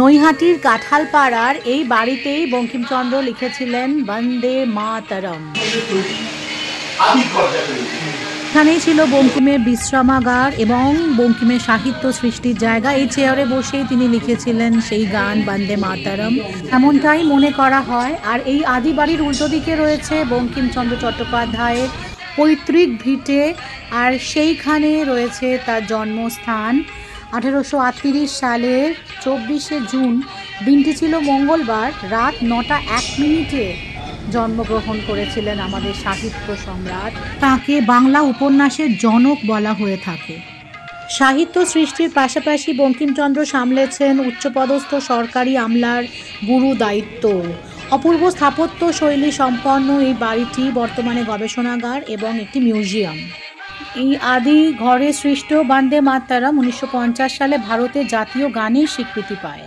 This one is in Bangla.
নৈহাটির কাঁঠালপাড়ার এই বাড়িতেই বঙ্কিমচন্দ্র লিখেছিলেন বন্দে মাতরম। এখানেই ছিল বঙ্কিমের বিশ্রামাগার এবং বঙ্কিমের সাহিত্য সৃষ্টির জায়গা। এই চেয়ারে বসেই তিনি লিখেছিলেন সেই গান বন্দে মাতরম, এমনটাই মনে করা হয়। আর এই আদি বাড়ির উল্টো দিকে রয়েছে বঙ্কিমচন্দ্র চট্টোপাধ্যায়ের পৈতৃক ভিটে, আর সেইখানে রয়েছে তার জন্মস্থান। 1838 সালের 24শে জুন, দিনটি ছিল মঙ্গলবার, রাত 9টা 1 মিনিটে জন্মগ্রহণ করেছিলেন আমাদের সাহিত্য সম্রাট। তাকে বাংলা উপন্যাসের জনক বলা হয়ে থাকে। সাহিত্য সৃষ্টির পাশাপাশি বঙ্কিমচন্দ্র সামলেছেন উচ্চপদস্থ সরকারি আমলার গুরু দায়িত্ব। অপূর্ব স্থাপত্য শৈলী সম্পন্ন এই বাড়িটি বর্তমানে গবেষণাগার এবং একটি মিউজিয়াম। এই আদি ঘরে সৃষ্ট বন্দে মাতরম 1950 সালে ভারতের জাতীয় গানের স্বীকৃতি পায়।